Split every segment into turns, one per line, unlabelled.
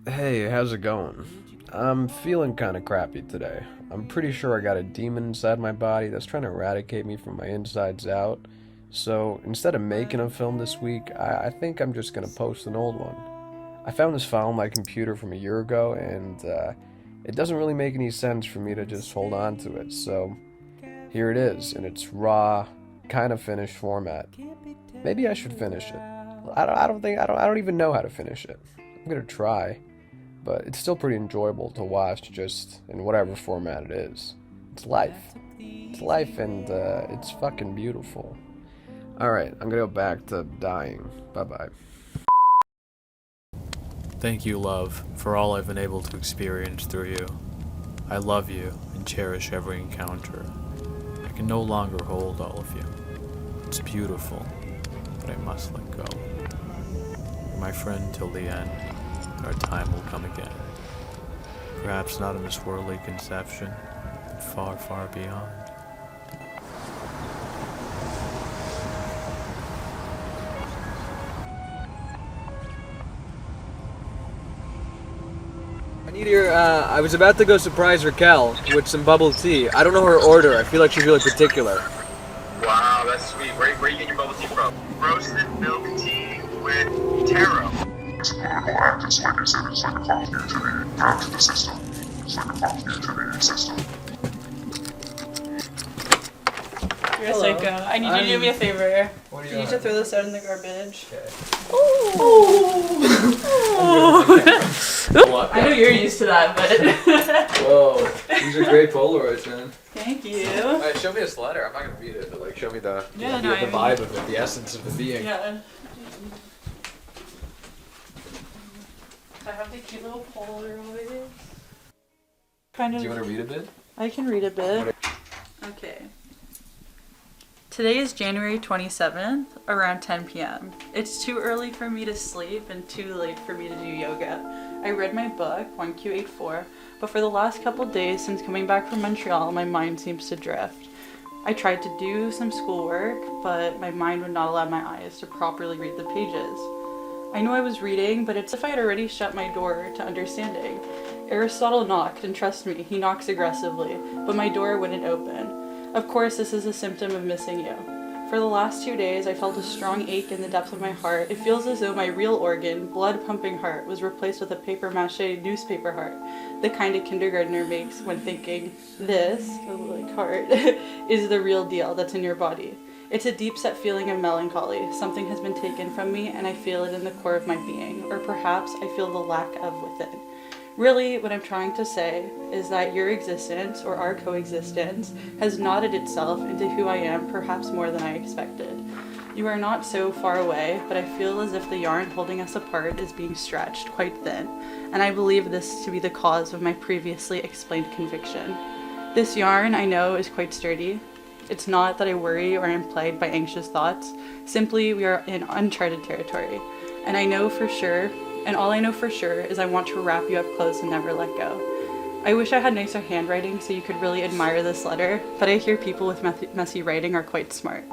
Hey, how's it going? I'm feeling kind of crappy today. I'm pretty sure I got a demon inside my body that's trying to eradicate me from my insides out. So instead of making a film this week, I think I'm just gonna post an old one. I found this file on my computer from a year ago, and it doesn't really make any sense for me to just hold on to it. So here it is in its raw, kind of finished format. Maybe I should finish it. I don't even know how to finish it. I'm gonna try, but it's still pretty enjoyable to watch just in whatever format it is. It's life. It's life, and it's fucking beautiful. Alright, I'm gonna go back to dying. Bye-bye.
Thank you, love, for all I've been able to experience through you. I love you and cherish every encounter. I can no longer hold all of you. It's beautiful, but I must let go. You're my friend till the end, and our time will come again. Perhaps not in this worldly conception, but far, far beyond.
I was about to go surprise Raquel with some bubble tea. I don't know her order. I feel like she's really particular.
Wow, that's sweet. Where you get your bubble tea from? Roasted milk tea with taro.
It's a political act. It's like I said, it's like a contribution to the system. It's like a contribution to the system.
You're a psycho. I need you to do me a favor.
What do
You need to throw this out in the garbage.
Okay.
I know you're used to that, but
Whoa, these are great Polaroids, man.
thank you.
Alright, show me this letter. I'm not gonna read it, but like, show me the vibe of it, the essence of the being.
Yeah. I have the cute little Polaroids. Kind of.
Do you want to read a bit?
I can read a bit. Okay. Today is January 27th, around 10 p.m. It's too early for me to sleep and too late for me to do yoga. I read my book, 1Q84, but for the last couple days since coming back from Montreal, my mind seems to drift. I tried to do some schoolwork, but my mind would not allow my eyes to properly read the pages. I knew I was reading, but it's as if I had already shut my door to understanding. Aristotle knocked, and trust me, he knocks aggressively, but my door wouldn't open. Of course, this is a symptom of missing you. For the last 2 days, I felt a strong ache in the depths of my heart. It feels as though my real organ, blood-pumping heart, was replaced with a papier-mâché newspaper heart, the kind a kindergartner makes when thinking, this, like heart, is the real deal that's in your body. It's a deep-set feeling of melancholy. Something has been taken from me, and I feel it in the core of my being, or perhaps I feel the lack of within. Really, what I'm trying to say is that your existence, or our coexistence, has knotted itself into who I am perhaps more than I expected. You are not so far away, but I feel as if the yarn holding us apart is being stretched quite thin, and I believe this to be the cause of my previously explained conviction. This yarn, I know, is quite sturdy. It's not that I worry or am plagued by anxious thoughts, simply we are in uncharted territory, and all I know for sure is I want to wrap you up close and never let go. I wish I had nicer handwriting so you could really admire this letter, but I hear people with messy writing are quite smart.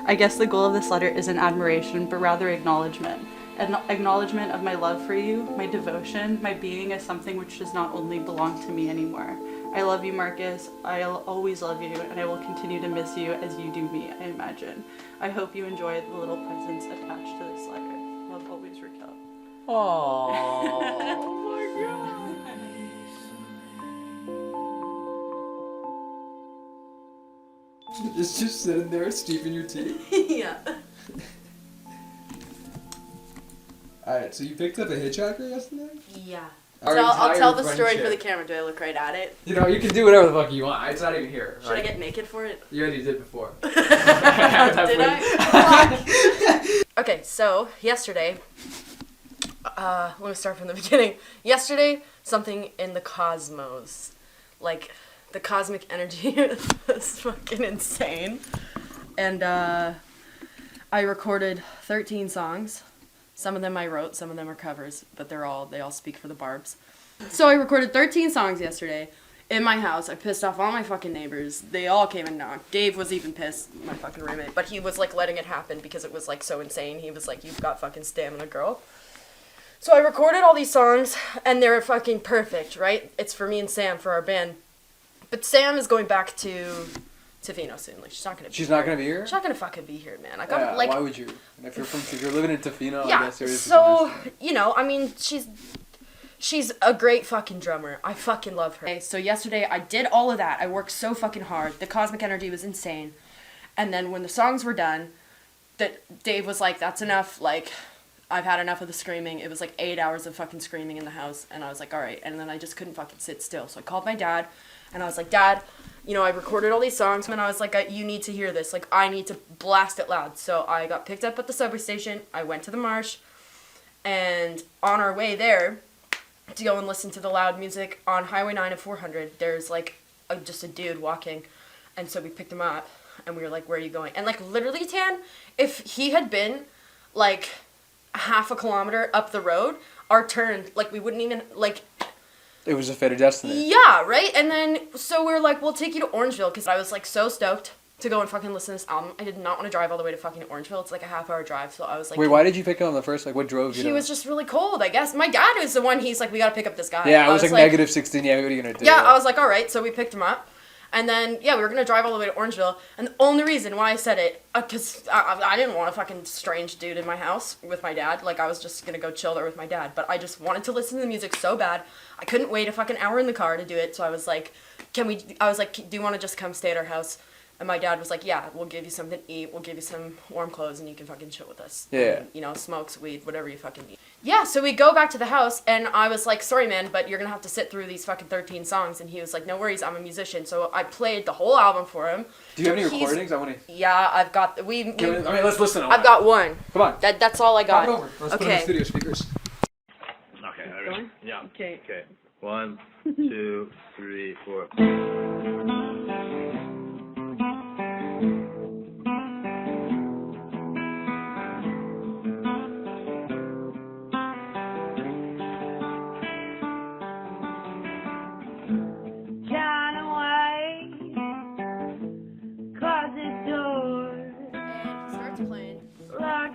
I guess the goal of this letter isn't admiration, but rather acknowledgement. An acknowledgement of my love for you, my devotion, my being as something which does not only belong to me anymore. I love you, Marcus. I'll always love you, and I will continue to miss you as you do me, I imagine. I hope you enjoy the little presents attached to this letter. Love always, Raquel.
Oh my god. It's just sitting there steeping your tea.
Yeah.
Alright, so you picked up a hitchhiker yesterday?
Yeah.
Our
I'll tell
entire
the story for the
friendship.
camera. Do I look right at it?
You know, you can do whatever the fuck you want. It's not even here.
Should I get naked for it?
You already did before.
Did I? Okay, so yesterday, let me start from the beginning. Yesterday, something in the cosmos, like the cosmic energy was fucking insane. And I recorded 13 songs. Some of them I wrote, some of them are covers, but they all speak for the Barbs. So I recorded 13 songs yesterday in my house. I pissed off all my fucking neighbors. They all came and knocked. Dave was even pissed, my fucking roommate. But he was like letting it happen because it was like so insane. He was like, you've got fucking stamina, girl. So I recorded all these songs, and they're fucking perfect, right? It's for me and Sam, for our band. But Sam is going back to Tofino soon. Like, she's not gonna be
here?
She's not gonna fucking be here, man. I got like...
Why would you? If you're living in Tofino,
yeah,
I guess there is
so, you know, I mean, she's a great fucking drummer. I fucking love her. Okay, so yesterday, I did all of that. I worked so fucking hard. The cosmic energy was insane. And then when the songs were done, Dave was like, that's enough, like... I've had enough of the screaming. It was like 8 hours of fucking screaming in the house. And I was like, all right. And then I just couldn't fucking sit still. So I called my dad. And I was like, Dad, you know, I recorded all these songs. And I was like, you need to hear this. Like, I need to blast it loud. So I got picked up at the subway station. I went to the marsh. And on our way there to go and listen to the loud music on Highway 9 and 400, there's like just a dude walking. And so we picked him up. And we were like, where are you going? And like, literally, Tan, if he had been like... half a kilometer up the road, our turn, like, we wouldn't even, like...
It was a fate of destiny.
Yeah, right? And then, so we were like, we'll take you to Orangeville, because I was, like, so stoked to go and fucking listen to this album. I did not want to drive all the way to fucking Orangeville. It's, like, a half-hour drive, so I was like...
Wait, why did you pick him on the first? Like, what drove you?
He was just really cold, I guess. My dad was the one, he's like, we gotta pick up this guy.
Yeah, it was like negative 16, yeah, what are you gonna do?
Yeah, I was like, all right, so we picked him up. And then, yeah, we were going to drive all the way to Orangeville. And the only reason why I said it, because I didn't want a fucking strange dude in my house with my dad. Like, I was just going to go chill there with my dad. But I just wanted to listen to the music so bad. I couldn't wait a fucking hour in the car to do it. So I was like, do you want to just come stay at our house? And my dad was like, yeah, we'll give you something to eat. We'll give you some warm clothes and you can fucking chill with us.
Yeah.
And, you know, smokes, weed, whatever you fucking need. Yeah, so we go back to the house and I was like, sorry, man, but you're going to have to sit through these fucking 13 songs. And he was like, no worries, I'm a musician. So I played the whole album for him.
Do you have any recordings? I want to...
Yeah, I've got...
let's listen to
I've got one.
Come on.
That's all I got.
Pop it over. Let's put it on the studio speakers.
Okay, are you ready? Yeah.
Okay.
Okay. 1, 2, 3, 4.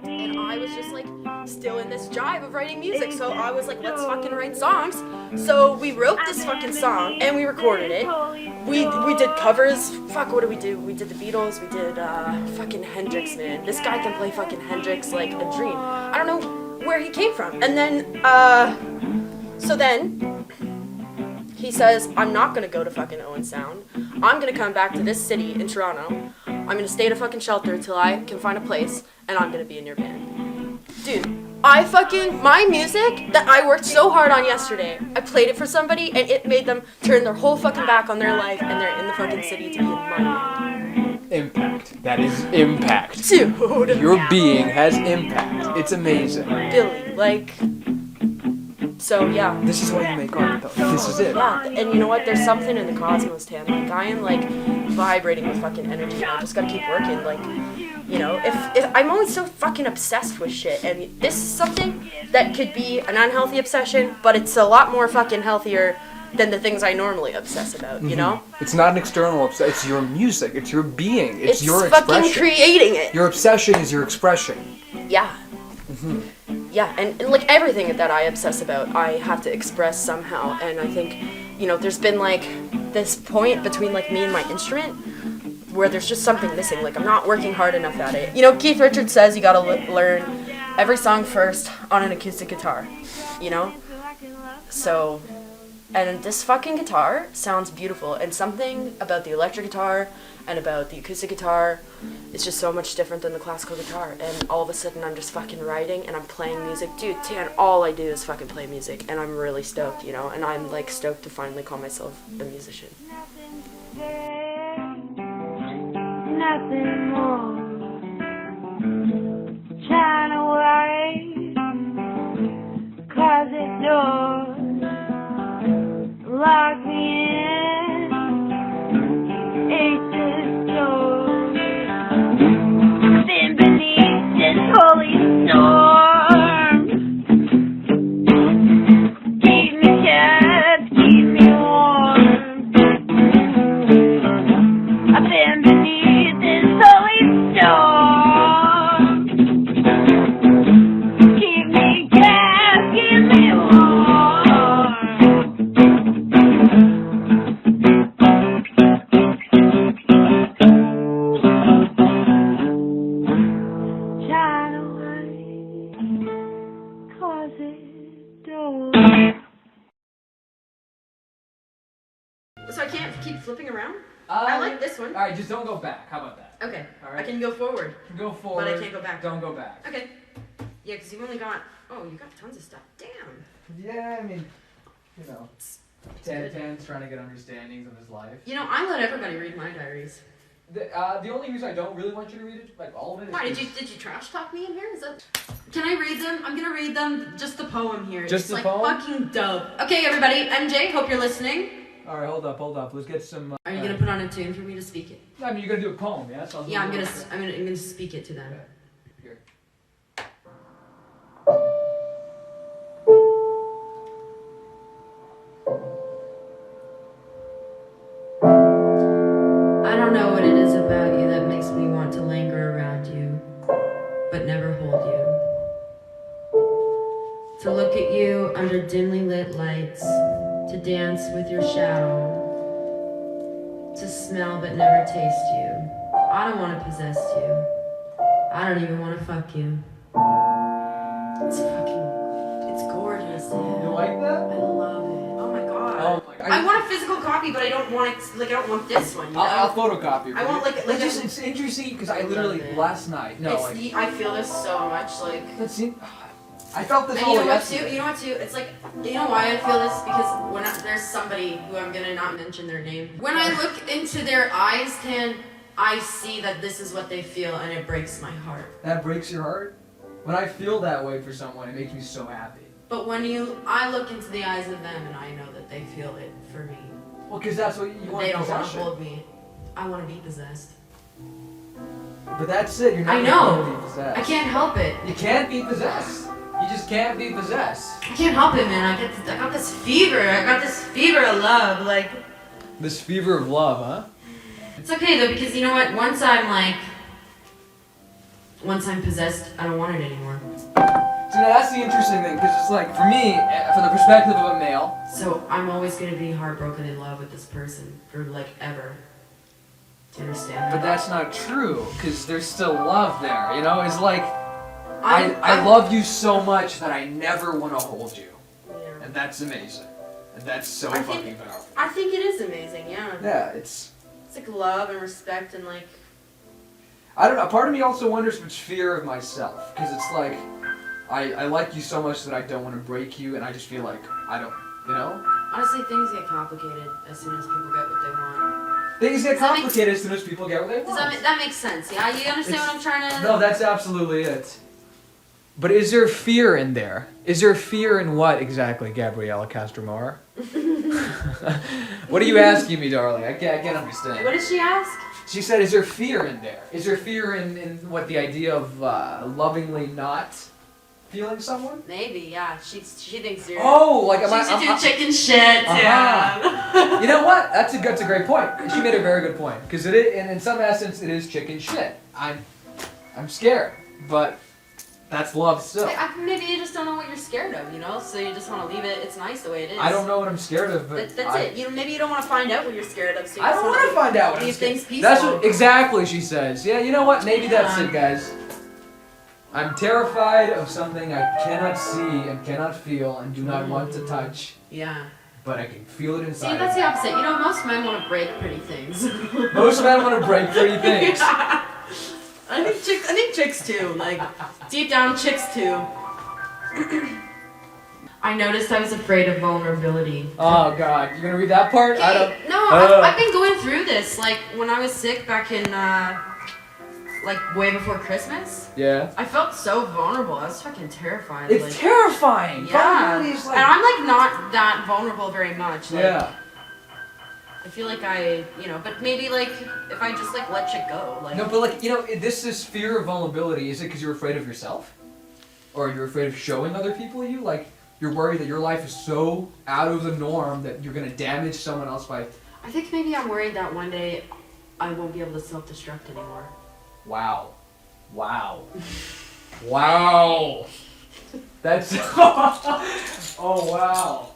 And I was just like still in this jive of writing music, so I was like, let's fucking write songs. So we wrote this fucking song and we recorded it. We did covers. Fuck, what did we do? We did the Beatles. We did fucking Hendrix, man. This guy can play fucking Hendrix like a dream. I don't know where he came from. And then so then he says, I'm not gonna go to fucking Owen Sound. I'm gonna come back to this city in Toronto. I'm gonna stay at a fucking shelter until I can find a place, and I'm gonna be in your band. Dude, my music that I worked so hard on yesterday, I played it for somebody, and it made them turn their whole fucking back on their life, and they're in the fucking city to be in my band.
Impact. That is impact.
Dude.
Your being has impact. It's amazing.
Billy, like... So, yeah.
This is why you make art, though. This is it.
Yeah, and you know what? There's something in the cosmos, Tam. Like, I am, like, vibrating with fucking energy, and I just gotta keep working. Like, you know, if I'm always so fucking obsessed with shit, and this is something that could be an unhealthy obsession, but it's a lot more fucking healthier than the things I normally obsess about, you know?
It's not an external obsession. It's your music. It's your being. It's your expression.
It's fucking creating it.
Your obsession is your expression.
Yeah. Yeah, and like everything that I obsess about, I have to express somehow. And I think, you know, there's been like this point between like me and my instrument where there's just something missing. Like I'm not working hard enough at it. You know, Keith Richards says you gotta learn every song first on an acoustic guitar, you know? So, and this fucking guitar sounds beautiful. And something about the electric guitar and about the acoustic guitar is just so much different than the classical guitar. And all of a sudden I'm just fucking writing and I'm playing music. Dude, Tan, all I do is fucking play music. And I'm really stoked, you know? And I'm like stoked to finally call myself a musician.
Nothing more. Trying to wait, closet doors, lock me in, aces doors. Been beneath this holy storm. Keep me kept, keep me warm. I've been beneath this holy storm. Keep me kept, keep me
so I can't keep flipping around? I like this one.
Alright, just don't go back. How about that?
Okay.
Alright.
I can go forward.
Go forward.
But I can't go back.
Don't go back.
Okay. Yeah, because you've only got... Oh, you got tons of stuff. Damn.
Yeah, I mean, you know, Tan's trying to get understandings of his life.
You know, I let everybody read my diaries.
The only reason I don't really want you to read it, like all of it.
Why, did you trash talk me in here? Is that... Can I read them? I'm gonna read them, just the poem here.
Just
it's
the poem?
Fucking dope. Okay, everybody, MJ, hope you're listening.
Alright, hold up. Let's get some...
Are you gonna put on a tune for me to speak it?
I mean, you're gonna do a poem, yeah? So
Yeah, I'm gonna speak it to them.
Okay. Here.
I don't know what it is about you that makes me want to linger around you, but never hold you. To look at you under dimly lit lights, to dance with your shadow, to smell but never taste you. I don't want to possess you. I don't even want to fuck you. It's gorgeous. Yeah.
You like that?
I love it. Oh my god.
Oh my god.
I want a physical copy, but I don't want it. Like I don't want this one. You know?
I'll photocopy it.
I want like
It's interesting because I literally
love it.
last night. No,
It's I feel this so much. Like.
let's see. I felt this
And
all
you know what
yesterday.
too? You know what too? It's like, you know why I feel this? Because when there's somebody who I'm gonna not mention their name. When I look into their eyes, Tan, I see that this is what they feel, and it breaks my heart.
That breaks your heart? When I feel that way for someone, it makes me so happy.
But when I look into the eyes of them, and I know that they feel it for me.
Well, because that's what you want.
They don't want to
possession.
hold me. I want to be possessed.
But that's it. You're not
I
gonna
know.
be possessed.
I can't help it.
You can't be possessed. You just can't be possessed.
I can't help it, man. I got this fever. I got this fever of love. Like.
This fever of love, huh?
It's okay though, because you know what? Once I'm possessed, I don't want it anymore.
So that's the interesting thing, because it's like, for me, from the perspective of a male.
So I'm always gonna be heartbroken in love with this person for like ever. Do you understand?
But that's not true, because there's still love there, you know? It's like,
I'm-
I love you so much that I never want to hold you.
Yeah.
And that's amazing. And that's so
I think-
fucking powerful.
I think it is amazing, yeah.
Yeah, it's
like love and respect and like.
I don't know. Part of me also wonders if it's fear of myself, because it's like I like you so much that I don't want to break you, and I just feel like I don't, you know.
Honestly, things get complicated as soon as people get what they want.
Things get
Does that make-
complicated as soon as people get what they
Does
want.
that makes sense? Yeah, you understand
It's-
what I'm trying to?
No, that's absolutely it. But is there fear in there? Is there fear in what exactly, Gabriella Castromar? What are you asking me, darling? I can't understand.
What did she ask?
She said, is there fear in there? Is there fear in what, the idea of lovingly not feeling someone?
Maybe, yeah. She thinks you're.
Oh, like
she should do chicken shit.
You know what? That's a great point. She made a very good point, because it is, and in some essence, it is chicken shit. I'm scared, but that's love still.
Maybe you just don't know what you're scared of, you know? So you just want to leave it. It's nice the way it is.
I don't know what I'm scared of, but
That's it. You know, maybe you don't want to find out what you're scared of. So you
I
just
don't want to find out what I'm
leave
scared.
things peaceful.
That's what exactly she says. Yeah, you know what? Maybe that's it, guys. I'm terrified of something I cannot see and cannot feel and do not want to touch,
Yeah.
but I can feel it
See,
inside.
that's the opposite. You know, most men want to break pretty things.
Most men want to break pretty things.
Yeah. I think chicks too. Like deep down, chicks too. I noticed I was afraid of vulnerability.
Oh God, you're gonna read that part? I don't.
No, I've been going through this. Like when I was sick back in, like way before Christmas.
Yeah.
I felt so vulnerable. I was fucking terrified.
It's
like,
terrifying.
yeah.
Vulnerability is like.
And I'm like not that vulnerable very much. Like,
Yeah.
I feel like but maybe like if I just like let shit go, like.
No, but like this is fear of vulnerability. Is it because you're afraid of yourself, or you're afraid of showing other people you? Like you're worried that your life is so out of the norm that you're gonna damage someone else by.
I think maybe I'm worried that one day I won't be able to self-destruct anymore.
Wow. Wow. Wow. That's. Oh wow.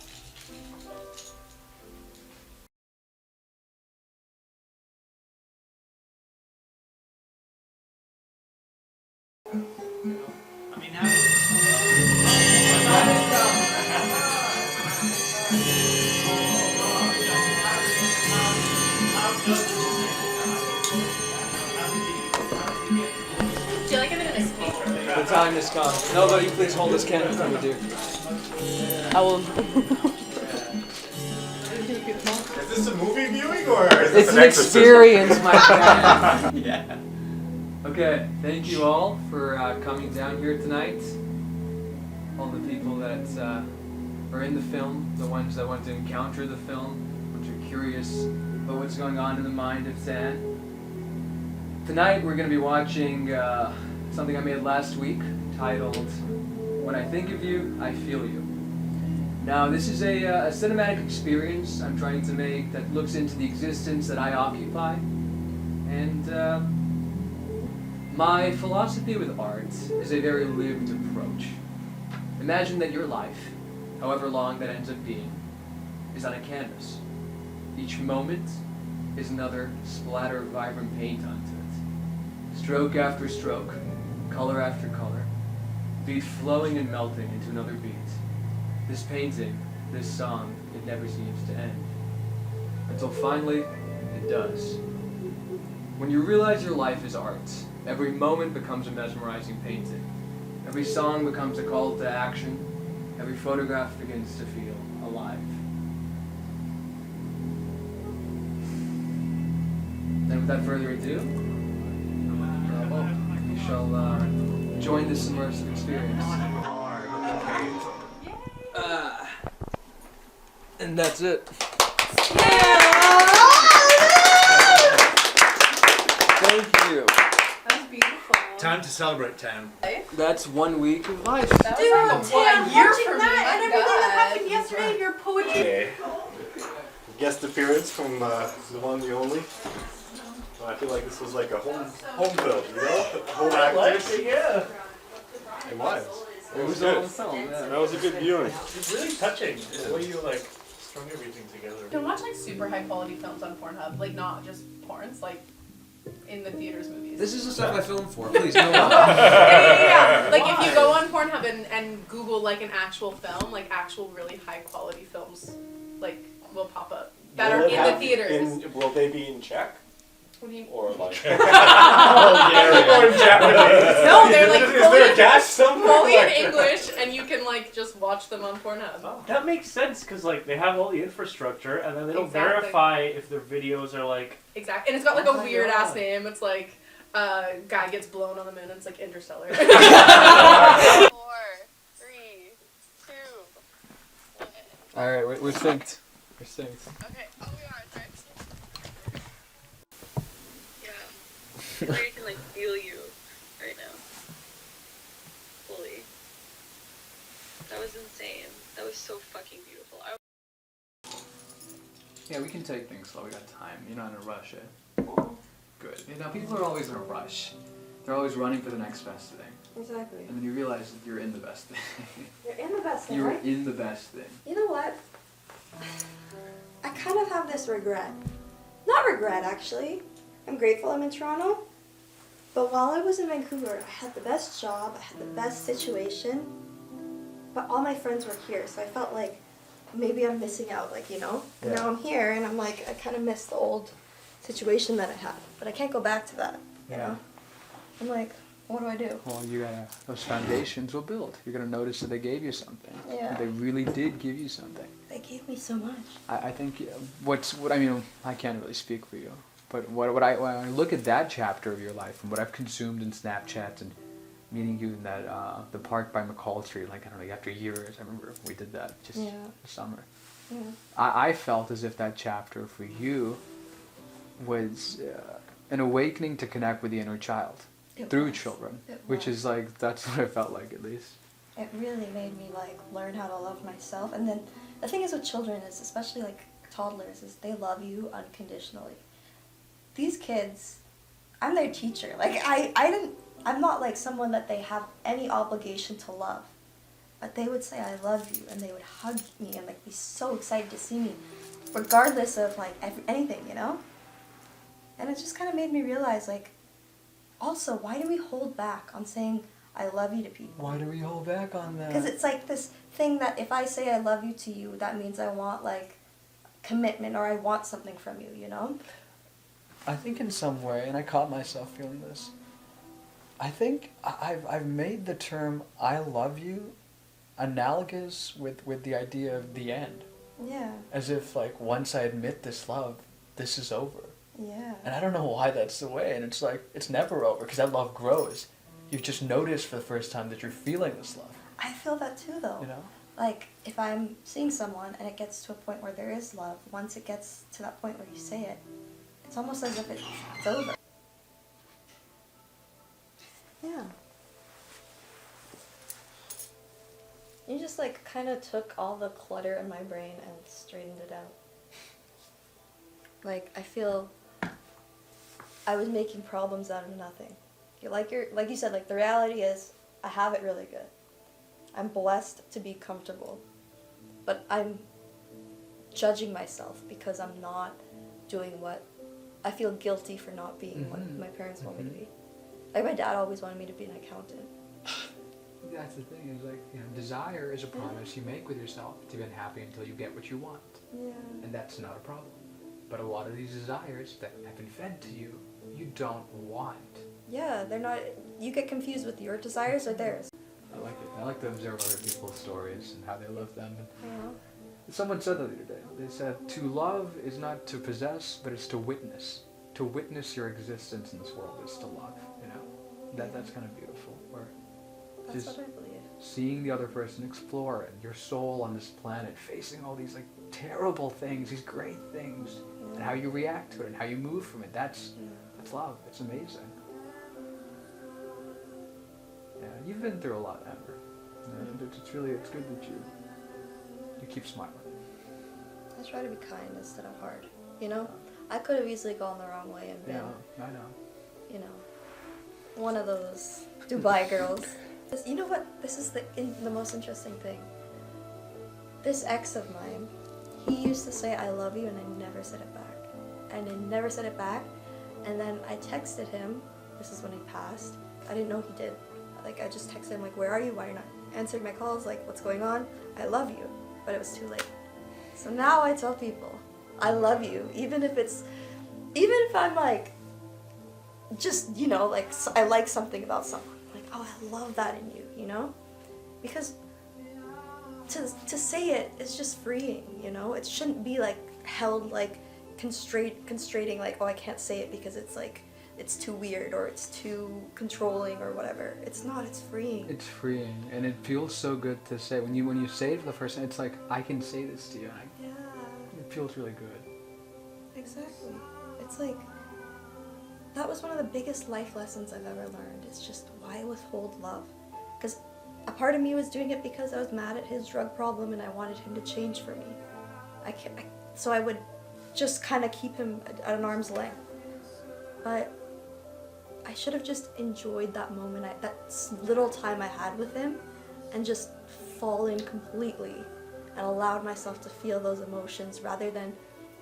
Do you like it in a escape?
The time has come. Nobody, please hold this candle for me, dude.
I will.
Is this a movie viewing or is this
It's an experience, my friend.
Yeah.
Okay, thank you all for coming down here tonight. All the people that are in the film, the ones that want to encounter the film, which are curious about what's going on in the mind of Dan. Tonight we're going to be watching something I made last week titled When I Think of You, I Feel You. Now this is a cinematic experience I'm trying to make that looks into the existence that I occupy. And my philosophy with art is a very lived approach. Imagine that your life, however long that ends up being, is on a canvas. Each moment is another splatter of vibrant paint onto it. Stroke after stroke, color after color, beat flowing and melting into another beat. This painting, this song, it never seems to end. Until finally, it does. When you realize your life is art, every moment becomes a mesmerizing painting. Every song becomes a call to action. Every photograph begins to feel alive. And without further ado, you shall join this immersive experience. And that's it. Thank you.
That's beautiful.
Time to celebrate, Tam.
That's 1 week of life.
That was like a
Damn,
year
watching
for me.
that and everything that
God.
happened yesterday, your poetry.
Okay. Guest appearance from the one, the only. Well, I feel like this was like a home film, you know? Home actors.
Yeah.
It was.
It was
good.
all on film, yeah.
That was a good viewing.
It's really touching the way you like strung everything together.
You can watch like super high quality films on Pornhub, like not just porns, like in the theaters movies.
This is the stuff I film for. Please, no.
Yeah. Like if you go on Pornhub and Google like an actual film, like actual really high quality films, like will pop up that are in the theaters.
Will they be in Czech?
What do you?
Or like...
Oh, yeah. Or in Japanese.
No, they're like
Is there a cast somewhere?
fully in English, and you can like just watch them on Pornhub.
That makes sense because like they have all the infrastructure and then they don't
Exactly.
verify if their videos are like.
Exactly, and it's got like
Oh
a
my
weird ass
God.
name. It's like guy gets blown on the moon. And it's like Interstellar. 4, 3, 2, 1.
All right, we're synced. We're synced.
Okay. Oh, we are. Sorry.
I can like feel you right now. Fully. That was insane. That was so fucking beautiful.
Yeah, we can take things slow. We got time. You're not in a rush, eh? Good. You know, people are always in a rush. They're always running for the next best thing.
Exactly.
And then you realize that you're in the best thing.
You're in the best thing,
You're
right?
in the best thing.
You know what? I kind of have this regret. Not regret, actually. I'm grateful I'm in Toronto. But while I was in Vancouver, I had the best job, I had the best situation. But all my friends were here, so I felt like maybe I'm missing out, like, you know? And
Yeah.
now I'm here, and I'm like, I kind of miss the old situation that I had. But I can't go back to that, you know? I'm like, what do I do?
Well, you gotta, those foundations will build. You're gonna notice that they gave you something.
Yeah.
They really did give you something.
They gave me so much.
I think what I mean, I can't really speak for you, but when I look at that chapter of your life and what I've consumed in Snapchat and meeting you in that the park by McCall Street, like I don't know, after years, I remember we did that just this summer.
Yeah.
I felt as if that chapter for you was an awakening to connect with the inner child through children, which is like that's what I felt like at least.
It really made me like learn how to love myself. And then the thing is with children is, especially like toddlers, is they love you unconditionally. These kids, I'm their teacher. Like I'm not like someone that they have any obligation to love. But they would say I love you, and they would hug me and like be so excited to see me, regardless of like anything, you know? And it just kind of made me realize, like, also, why do we hold back on saying I love you to people?
Why do we hold back on that?
Because it's like this thing that if I say I love you to you, that means I want like commitment or I want something from you, you know?
I think in some way, and I caught myself feeling this, I think I've made the term "I love you" analogous with the idea of the end.
Yeah.
As if, like, once I admit this love, this is over.
Yeah.
And I don't know why that's the way, and it's like, it's never over, because that love grows. You've just noticed for the first time that you're feeling this love.
I feel that too, though.
You know?
Like, if I'm seeing someone and it gets to a point where there is love, once it gets to that point where you say it, it's almost as if it's over. Yeah. You just, like, kind of took all the clutter in my brain and straightened it out. Like, I feel I was making problems out of nothing. Like you said, like, the reality is I have it really good. I'm blessed to be comfortable. But I'm judging myself because I'm not doing what I feel guilty for not being what my parents want me to be. Like, my dad always wanted me to be an accountant.
That's the thing, is like, you know, desire is a promise you make with yourself to be unhappy until you get what you want.
Yeah.
And that's not a problem. But a lot of these desires that have been fed to you, you don't want.
Yeah, they're not. You get confused with your desires or theirs.
I like it. I like to observe other people's stories and how they live them.
Yeah.
Someone said that the other day. They said, to love is not to possess, but it's to witness. To witness your existence in this world is to love, you know? That's kind of beautiful. Where
That's
just
what I believe.
seeing the other person explore and your soul on this planet, facing all these, like, terrible things, these great things, and how you react to it and how you move from it. That's love. It's amazing. Yeah, you've been through a lot, Amber. And it's really, it's good that you keep smiling.
I try to be kind instead of hard. You know? I could have easily gone the wrong way and been,
Yeah, I know.
you know, one of those Dubai girls. You know what? This is the most interesting thing. This ex of mine, he used to say I love you and I never said it back. And I never said it back. And then I texted him. This is when he passed. I didn't know he did. Like, I just texted him, like, where are you? Why are you not answering my calls? Like, what's going on? I love you. But it was too late. So now I tell people, I love you. Even if I'm like, just, you know, like, I like something about someone. Like, oh, I love that in you, you know? Because to say it is just freeing, you know? It shouldn't be, like, held, like, constraining, like, oh, I can't say it because it's, like, it's too weird or it's too controlling or whatever. It's not, it's freeing.
It's freeing, and it feels so good to say. When you say it for the first time, it's like, I can say this to you.
Yeah.
It feels really good.
Exactly. It's like, that was one of the biggest life lessons I've ever learned. It's just, why withhold love? Because a part of me was doing it because I was mad at his drug problem and I wanted him to change for me. So I would just kind of keep him at an arm's length. But I should have just enjoyed that moment, that little time I had with him, and just fallen completely and allowed myself to feel those emotions rather than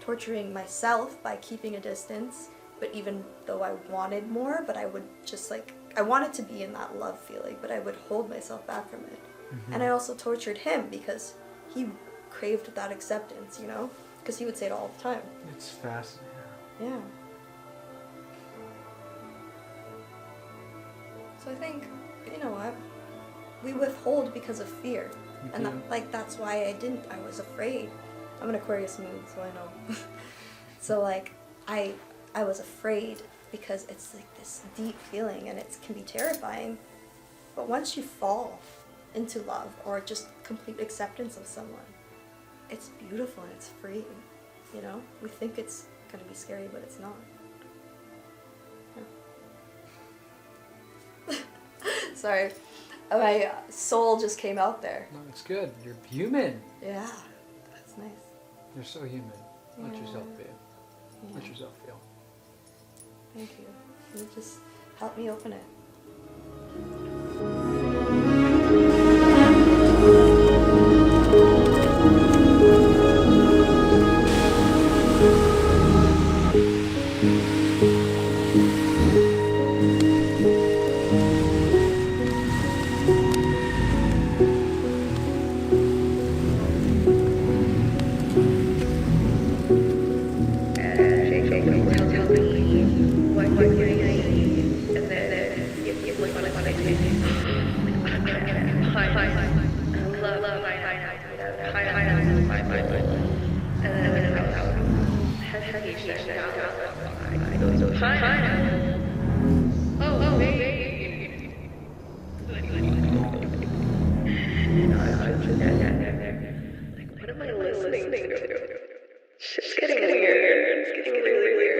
torturing myself by keeping a distance. But even though I wanted more, but I would just, like, I wanted to be in that love feeling, but I would hold myself back from it.
Mm-hmm.
And I also tortured him because he craved that acceptance, you know? Because he would say it all the time.
It's fascinating.
Yeah. So I think, you know what, we withhold because of fear. And that's why I was afraid. I'm an Aquarius moon, so I know. So, like, I was afraid because it's like this deep feeling and it can be terrifying. But once you fall into love or just complete acceptance of someone, it's beautiful and it's freeing, you know? We think it's gonna be scary, but it's not. Yeah. Sorry, my soul just came out there.
No, it's good. You're human.
Yeah, that's nice.
You're so human. Let
Yeah.
yourself be. Let
Yeah.
yourself feel.
Thank you. You just helped me open it.
Help me.
What am I listening to? Shit's getting weird. It's getting really weird.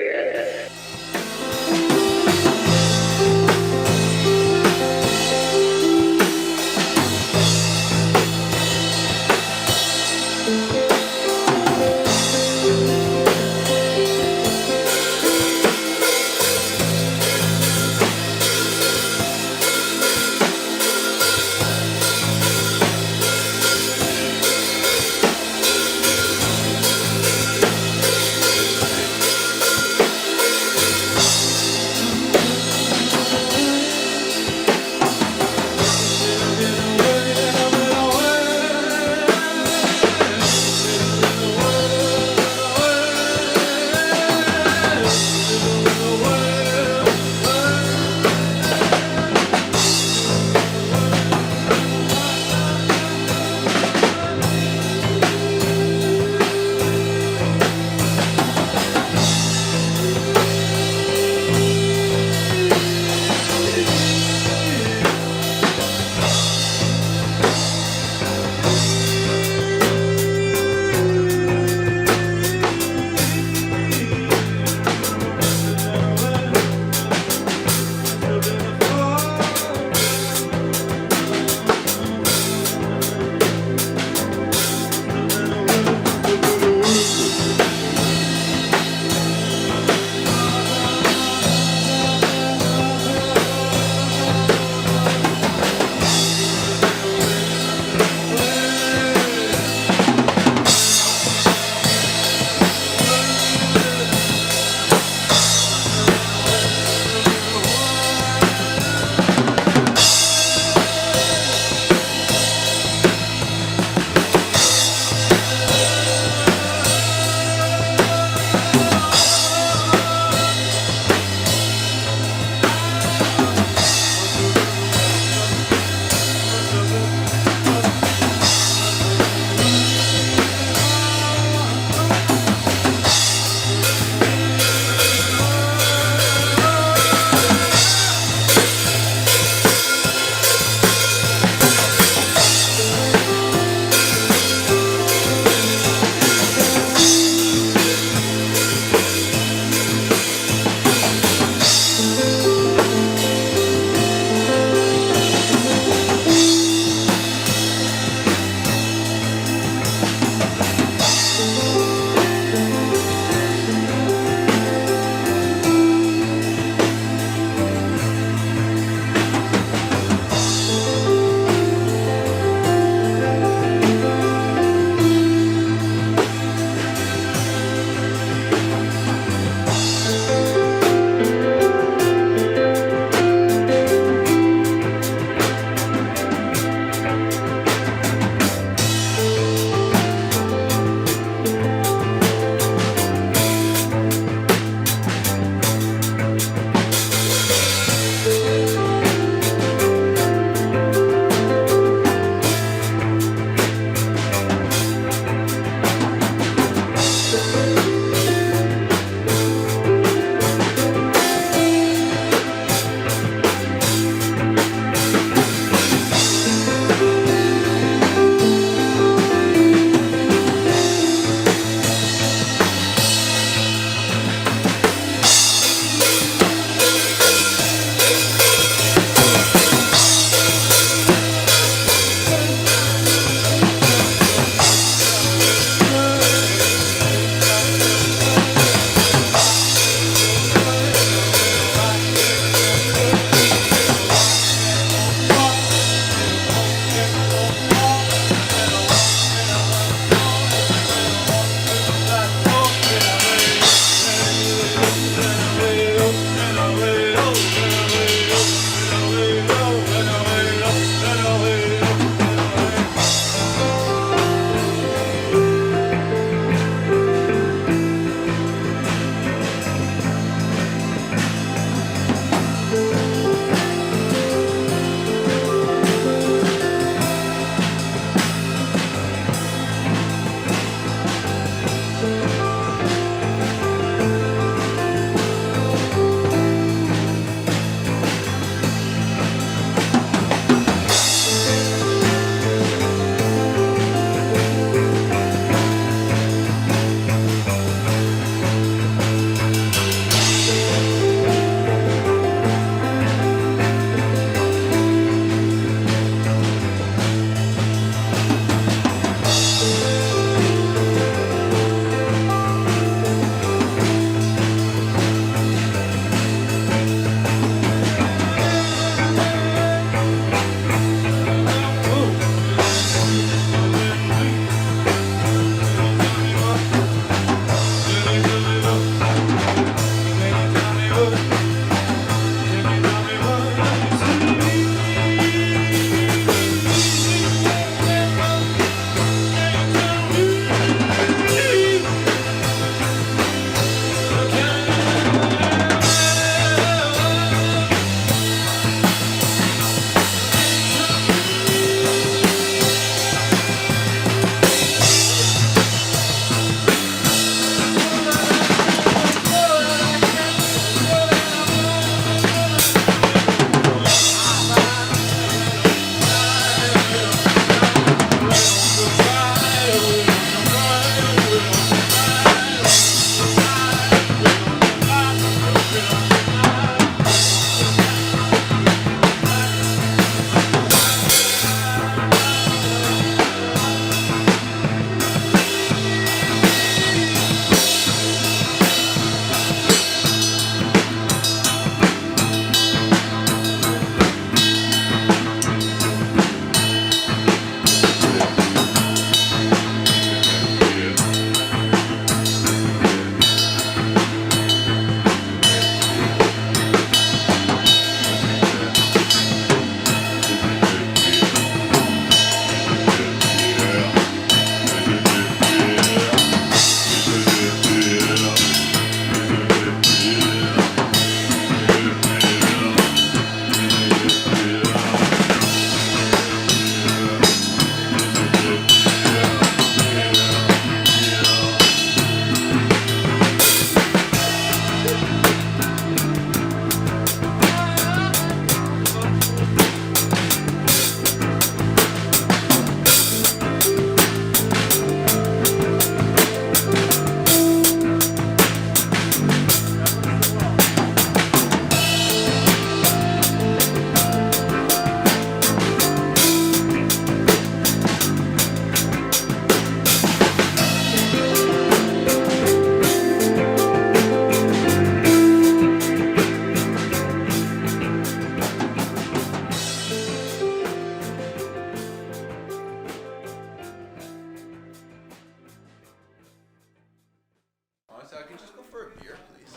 honestly, I could just go for a beer, please.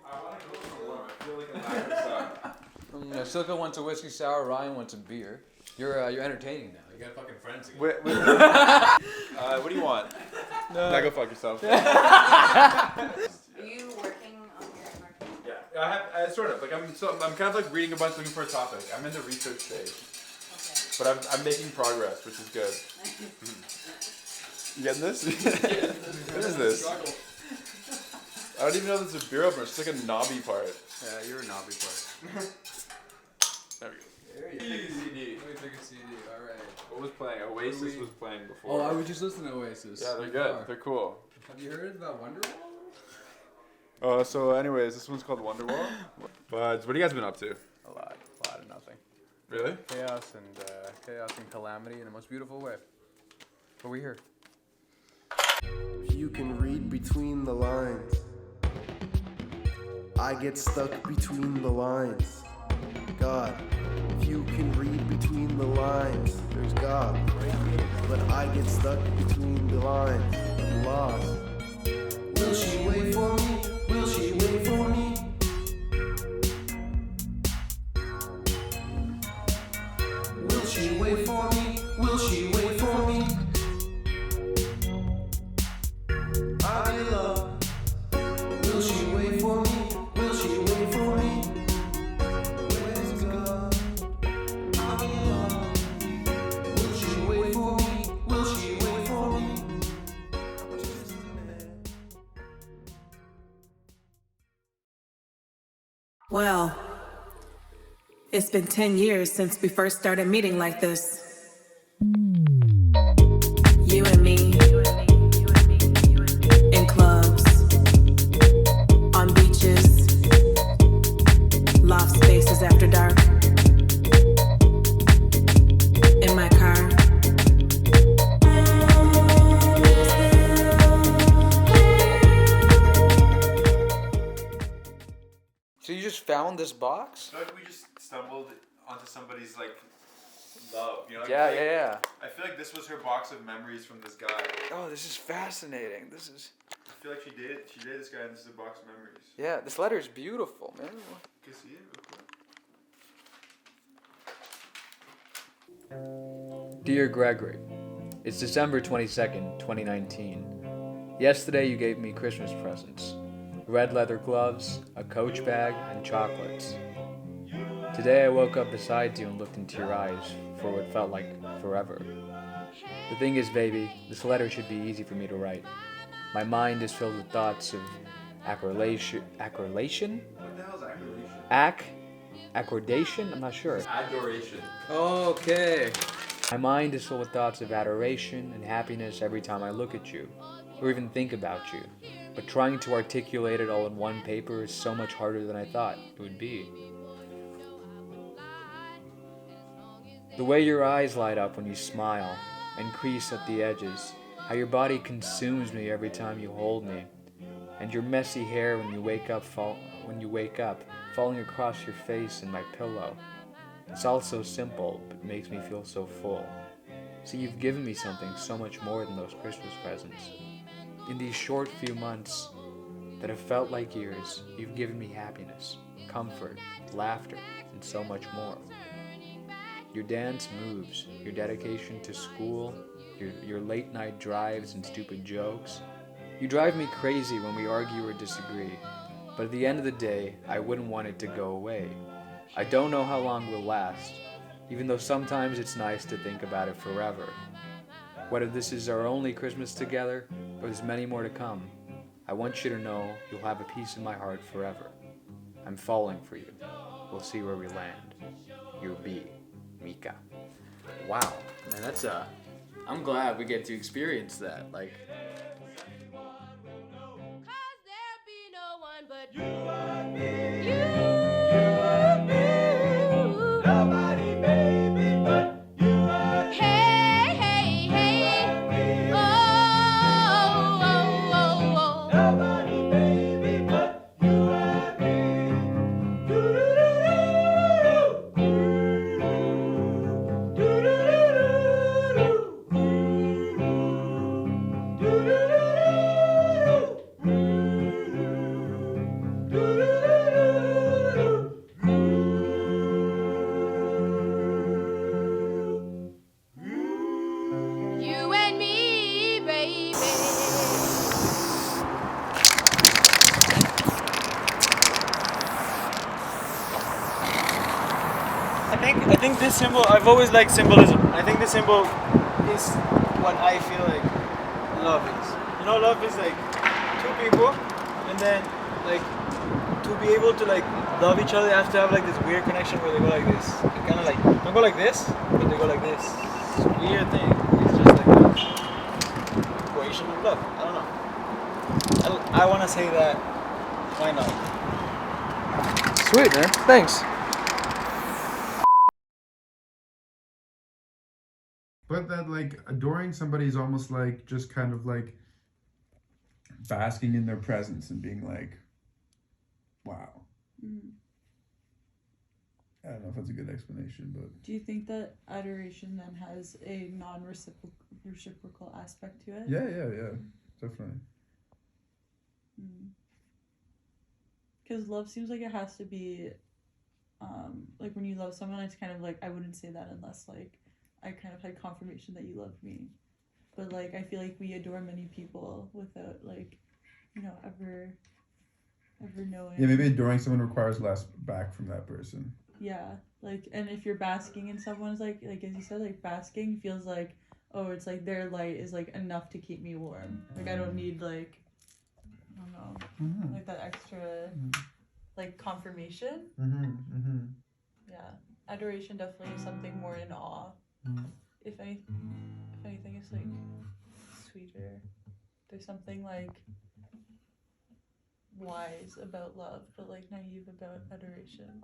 I want to go for one. I feel like a lack of sun.
Silka wants a whiskey sour. Ryan wants a beer. You're entertaining now. You got fucking friends again.
What do you want? Now go fuck yourself.
Are you working on your marketing?
Yeah, I sort of like I'm kind of like reading a bunch, looking for a topic. I'm in the research stage, but I'm making progress, which is good. You getting this? What is this? I don't even know this is a beer opener. It's just like a knobby part.
Yeah, you're a knobby part.
There we go.
There you go.
Take a CD.
Let me take a CD. All right.
What was playing? Oasis was playing before.
Oh, I was just listening to Oasis.
Yeah, they're good. They're cool.
Have you heard about Wonderwall?
So anyways, this one's called Wonderwall. But what have you guys been up to?
A lot of nothing.
Really?
Chaos and calamity in the most beautiful way. But we're here.
If you can read between the lines, I get stuck between the lines. God, if you can read between the lines, there's God. But I get stuck between the lines, I'm lost. Will she wait for me? Will she wait for me? Will she wait for me? Will she wait for me? I'm in love. Will she wait for me? Will she wait for me? Where's God? I'm in love. Will she wait for me? Will she wait for me?
Well, it's been 10 years since we first started meeting like this. You and me, in clubs, on beaches, loft spaces after dark, in my car.
So you just found this box?
I feel like we just stumbled onto somebody's like love, you know? Like,
Yeah.
I feel like this was her box of memories from this guy.
Oh, this is fascinating. This is.
I feel like she dated this guy, and this is a box of memories.
Yeah, this letter is beautiful, man.
Can you see it real quick?
Dear Gregory, it's December 22nd, 2019. Yesterday you gave me Christmas presents. Red leather gloves, a Coach bag, and chocolates. Today I woke up beside you and looked into your eyes for what felt like forever. The thing is, baby, this letter should be easy for me to write. My mind is filled with thoughts of accordation?
What the hell is accordation?
Accordation? I'm not sure.
Adoration.
Okay. My mind is filled with thoughts of adoration and happiness every time I look at you, or even think about you. But trying to articulate it all in one paper is so much harder than I thought it would be. The way your eyes light up when you smile and crease at the edges, how your body consumes me every time you hold me, and your messy hair when you wake up falling across your face and my pillow. It's all so simple, but makes me feel so full. See, you've given me something so much more than those Christmas presents. In these short few months that have felt like years, you've given me happiness, comfort, laughter, and so much more. Your dance moves, your dedication to school, your late night drives and stupid jokes. You drive me crazy when we argue or disagree, but at the end of the day, I wouldn't want it to go away. I don't know how long we'll last, even though sometimes it's nice to think about it forever. Whether this is our only Christmas together, or there's many more to come, I want you to know you'll have a piece in my heart forever. I'm falling for you. We'll see where we land. Your B, Mika.
Wow, man, that's I'm glad we get to experience that. Like.
Nobody, baby, but you and me. Hey, hey, hey. Oh, oh, oh, oh. Nobody, baby, but you and me. Do-do-do-do-do.
think this symbol, I've always liked symbolism. I think this symbol is what I feel like love is. You know, love is like two people, and then like to be able to like love each other, they have to have like this weird connection where they go like this. They kind of like don't go like this, but they go like this. It's a weird thing. It's just like an equation of love. I don't know. I want to say that. Why not?
Sweet, man. Thanks.
But that like adoring somebody is almost like just kind of like basking in their presence and being like, wow. I don't know if that's a good explanation, but
Do you think that adoration then has a non-reciprocal aspect to it?
yeah, definitely.
Because love seems like it has to be, like when you love someone, it's kind of like, I wouldn't say that unless like I kind of had confirmation that you love me. But like, I feel like we adore many people without like, you know, ever knowing.
Yeah, maybe adoring someone requires less back from that person.
Yeah, like, and if you're basking in someone's like as you said, like basking feels like, oh, it's like their light is like enough to keep me warm. Like I don't need like, I don't know, like that extra, like confirmation. Yeah, adoration definitely is something more in awe. If anything, it's like sweeter. There's something like wise about love, but like naive about adoration.